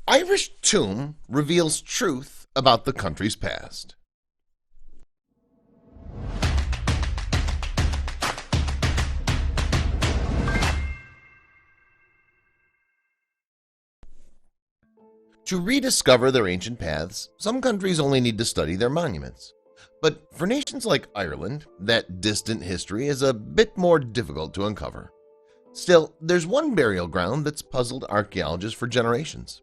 Irish tomb reveals truth about the country's past. To rediscover their ancient paths, some countries only need to study their monuments. But for nations like Ireland, that distant history is a bit more difficult to uncover. Still, there's one burial ground that's puzzled archaeologists for generations.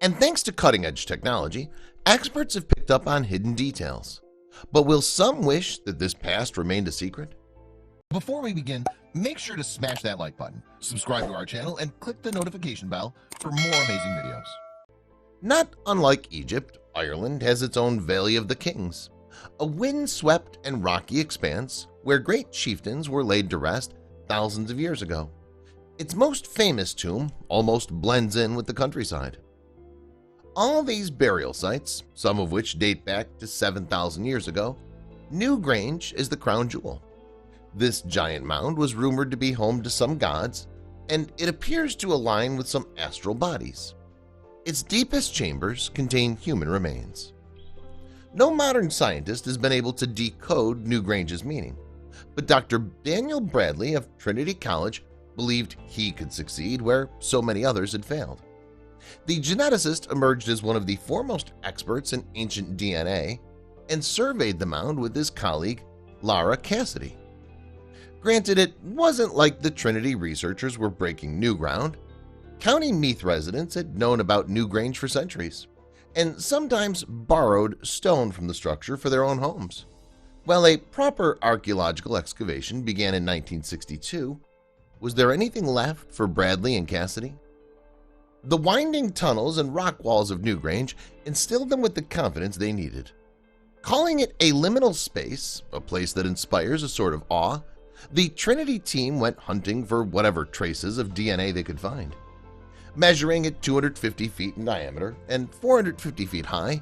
And thanks to cutting-edge technology, experts have picked up on hidden details. But will some wish that this past remained a secret? Before we begin, make sure to smash that like button, subscribe to our channel, and click the notification bell for more amazing videos. Not unlike Egypt, Ireland has its own Valley of the Kings, a wind-swept and rocky expanse where great chieftains were laid to rest thousands of years ago. Its most famous tomb almost blends in with the countryside. All these burial sites, some of which date back to 7,000 years ago, Newgrange is the crown jewel. This giant mound was rumored to be home to some gods, and it appears to align with some astral bodies. Its deepest chambers contain human remains. No modern scientist has been able to decode Newgrange's meaning, but Dr. Daniel Bradley of Trinity College believed he could succeed where so many others had failed. The geneticist emerged as one of the foremost experts in ancient DNA and surveyed the mound with his colleague Lara Cassidy. Granted, it wasn't like the Trinity researchers were breaking new ground. County Meath residents had known about Newgrange for centuries, and sometimes borrowed stone from the structure for their own homes. While a proper archaeological excavation began in 1962, was there anything left for Bradley and Cassidy? The winding tunnels and rock walls of Newgrange instilled them with the confidence they needed. Calling it a liminal space, a place that inspires a sort of awe, the Trinity team went hunting for whatever traces of DNA they could find. Measuring at 250 feet in diameter and 450 feet high,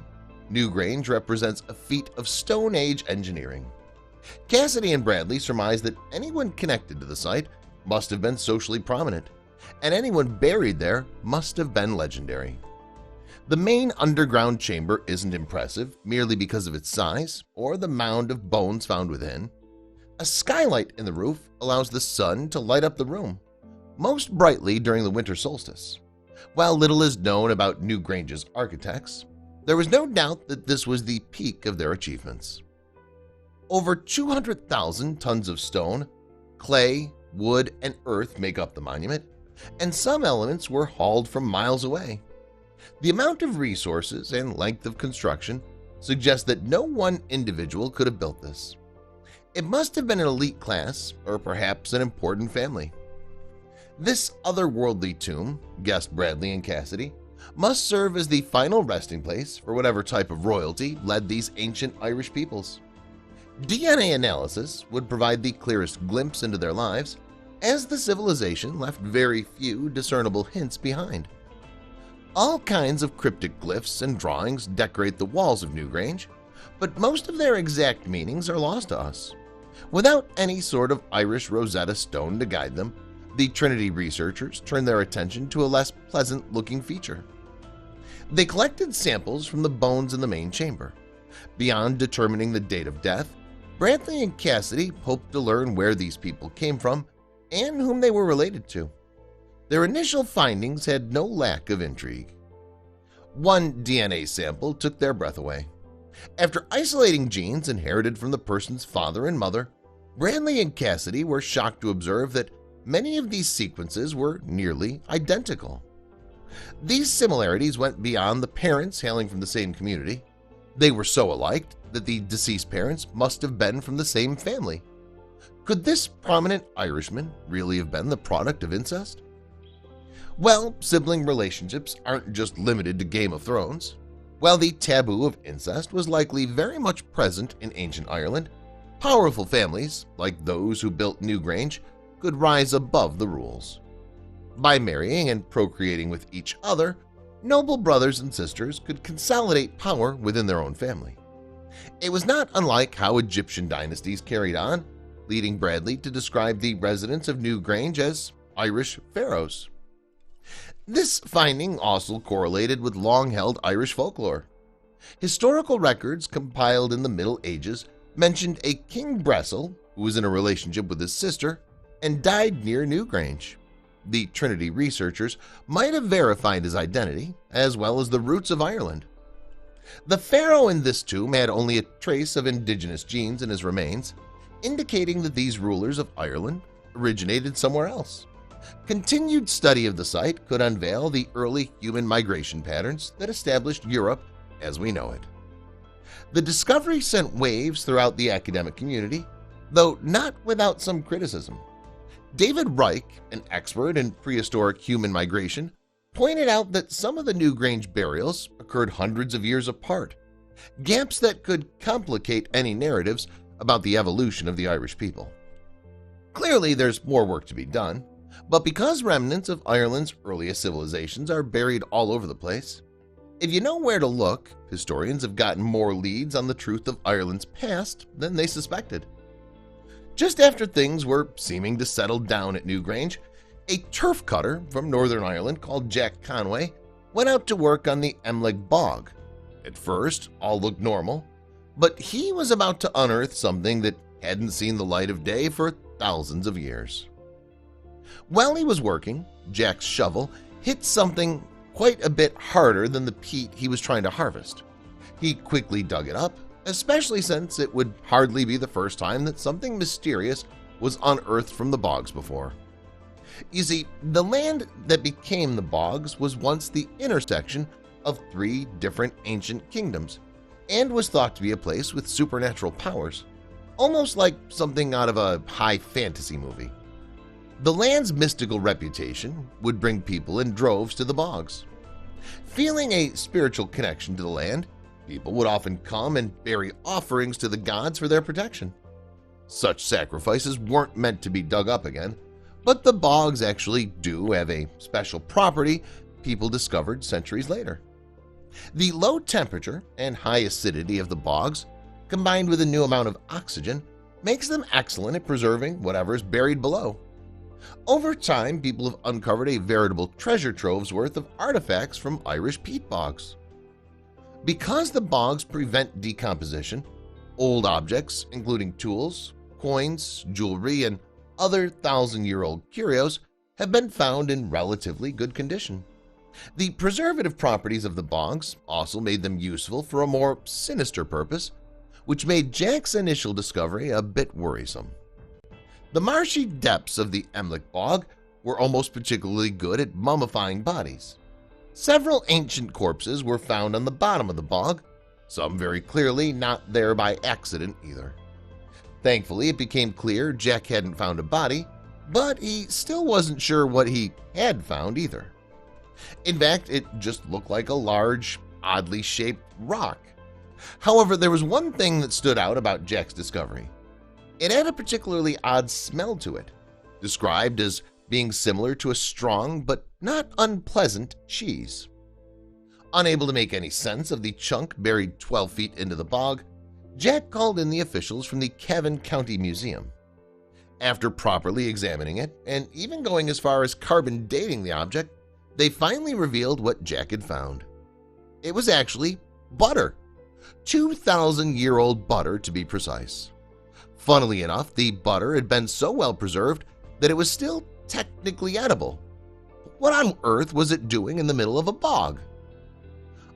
Newgrange represents a feat of Stone Age engineering. Cassidy and Bradley surmised that anyone connected to the site must have been socially prominent, and anyone buried there must have been legendary. The main underground chamber isn't impressive merely because of its size or the mound of bones found within. A skylight in the roof allows the sun to light up the room, most brightly during the winter solstice. While little is known about Newgrange's architects, there was no doubt that this was the peak of their achievements. Over 200,000 tons of stone, clay, wood, and earth make up the monument, and some elements were hauled from miles away. The amount of resources and length of construction suggest that no one individual could have built this. It must have been an elite class or perhaps an important family. This otherworldly tomb, guessed Bradley and Cassidy, must serve as the final resting place for whatever type of royalty led these ancient Irish peoples. DNA analysis would provide the clearest glimpse into their lives, as the civilization left very few discernible hints behind. All kinds of cryptic glyphs and drawings decorate the walls of Newgrange, but most of their exact meanings are lost to us. Without any sort of Irish Rosetta Stone to guide them, the Trinity researchers turned their attention to a less pleasant-looking feature. They collected samples from the bones in the main chamber. Beyond determining the date of death, Bradley and Cassidy hoped to learn where these people came from and whom they were related to. Their initial findings had no lack of intrigue. One DNA sample took their breath away. After isolating genes inherited from the person's father and mother, Bradley and Cassidy were shocked to observe that many of these sequences were nearly identical. These similarities went beyond the parents hailing from the same community. They were so alike that the deceased parents must have been from the same family. Could this prominent Irishman really have been the product of incest? Well, sibling relationships aren't just limited to Game of Thrones. While the taboo of incest was likely very much present in ancient Ireland, powerful families, like those who built Newgrange, could rise above the rules. By marrying and procreating with each other, noble brothers and sisters could consolidate power within their own family. It was not unlike how Egyptian dynasties carried on, leading Bradley to describe the residents of Newgrange as Irish pharaohs. This finding also correlated with long-held Irish folklore. Historical records compiled in the Middle Ages mentioned a King Bressel who was in a relationship with his sister and died near Newgrange. The Trinity researchers might have verified his identity as well as the roots of Ireland. The pharaoh in this tomb had only a trace of indigenous genes in his remains, indicating that these rulers of Ireland originated somewhere else. Continued study of the site could unveil the early human migration patterns that established Europe as we know it. The discovery sent waves throughout the academic community, though not without some criticism. David Reich, an expert in prehistoric human migration, pointed out that some of the Newgrange burials occurred hundreds of years apart, gaps that could complicate any narratives about the evolution of the Irish people. Clearly, there's more work to be done, but because remnants of Ireland's earliest civilizations are buried all over the place, if you know where to look, historians have gotten more leads on the truth of Ireland's past than they suspected. Just after things were seeming to settle down at Newgrange, a turf cutter from Northern Ireland called Jack Conway went out to work on the Emleg Bog. At first, all looked normal, but he was about to unearth something that hadn't seen the light of day for thousands of years. While he was working, Jack's shovel hit something quite a bit harder than the peat he was trying to harvest. He quickly dug it up, especially since it would hardly be the first time that something mysterious was unearthed from the bogs before. You see, the land that became the bogs was once the intersection of three different ancient kingdoms and was thought to be a place with supernatural powers, almost like something out of a high fantasy movie. The land's mystical reputation would bring people in droves to the bogs. Feeling a spiritual connection to the land, people would often come and bury offerings to the gods for their protection. Such sacrifices weren't meant to be dug up again, but the bogs actually do have a special property people discovered centuries later. The low temperature and high acidity of the bogs, combined with a new amount of oxygen, makes them excellent at preserving whatever is buried below. Over time, people have uncovered a veritable treasure trove's worth of artifacts from Irish peat bogs. Because the bogs prevent decomposition, old objects, including tools, coins, jewelry, and other thousand-year-old curios, have been found in relatively good condition. The preservative properties of the bogs also made them useful for a more sinister purpose, which made Jack's initial discovery a bit worrisome. The marshy depths of the Emleg Bog were almost particularly good at mummifying bodies. Several ancient corpses were found on the bottom of the bog, some very clearly not there by accident either. Thankfully, it became clear Jack hadn't found a body, but he still wasn't sure what he had found either. In fact, it just looked like a large, oddly shaped rock. However, there was one thing that stood out about Jack's discovery. It had a particularly odd smell to it, described as being similar to a strong but not unpleasant cheese. Unable to make any sense of the chunk buried 12 feet into the bog, Jack called in the officials from the Cavan County Museum. After properly examining it and even going as far as carbon dating the object, they finally revealed what Jack had found. It was actually butter, 2,000-year-old butter to be precise. Funnily enough, the butter had been so well preserved that it was still technically edible. What on earth was it doing in the middle of a bog?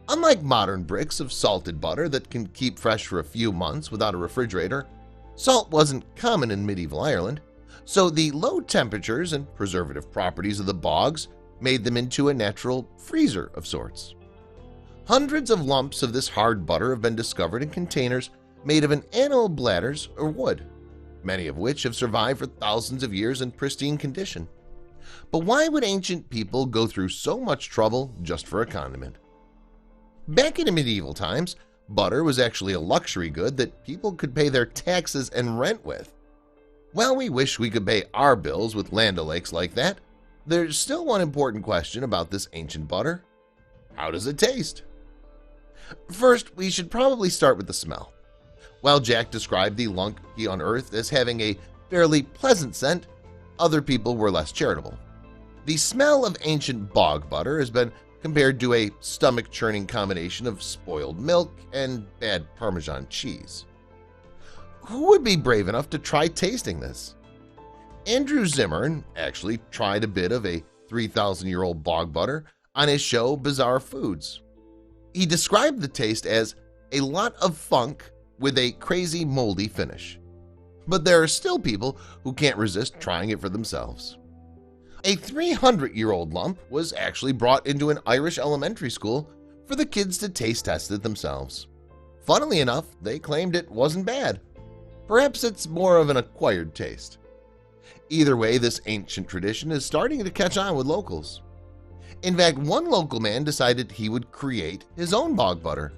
Unlike modern bricks of salted butter that can keep fresh for a few months without a refrigerator, salt wasn't common in medieval Ireland, so the low temperatures and preservative properties of the bogs made them into a natural freezer of sorts. Hundreds of lumps of this hard butter have been discovered in containers made of an animal bladders or wood, many of which have survived for thousands of years in pristine condition. But why would ancient people go through so much trouble just for a condiment? Back in medieval times, butter was actually a luxury good that people could pay their taxes and rent with. While we wish we could pay our bills with Land O'Lakes like that, there's still one important question about this ancient butter. How does it taste? First, we should probably start with the smell. While Jack described the lunk he unearthed as having a fairly pleasant scent, other people were less charitable. The smell of ancient bog butter has been compared to a stomach-churning combination of spoiled milk and bad Parmesan cheese. Who would be brave enough to try tasting this? Andrew Zimmern actually tried a bit of a 3,000-year-old bog butter on his show Bizarre Foods. He described the taste as a lot of funk with a crazy moldy finish. But there are still people who can't resist trying it for themselves. A 300-year-old lump was actually brought into an Irish elementary school for the kids to taste test it themselves. Funnily enough, they claimed it wasn't bad. Perhaps it's more of an acquired taste. Either way, this ancient tradition is starting to catch on with locals. In fact, one local man decided he would create his own bog butter.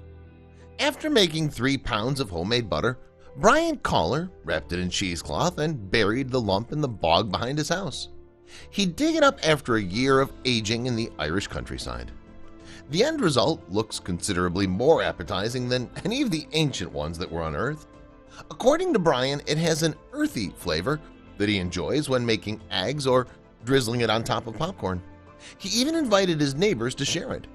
After making 3 pounds of homemade butter, Brian Collar wrapped it in cheesecloth and buried the lump in the bog behind his house. He'd dig it up after a year of aging in the Irish countryside. The end result looks considerably more appetizing than any of the ancient ones that were unearthed. According to Brian, it has an earthy flavor that he enjoys when making eggs or drizzling it on top of popcorn. He even invited his neighbors to share it.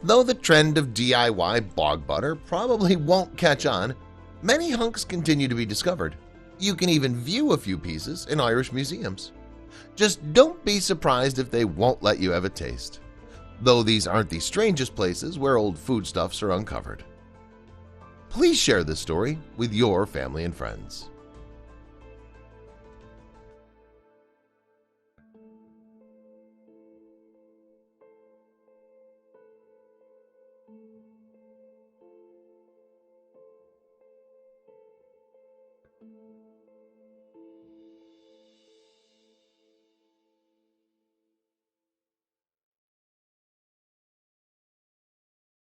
Though the trend of DIY bog butter probably won't catch on, many hunks continue to be discovered. You can even view a few pieces in Irish museums. Just don't be surprised if they won't let you have a taste, though these aren't the strangest places where old foodstuffs are uncovered. Please share this story with your family and friends.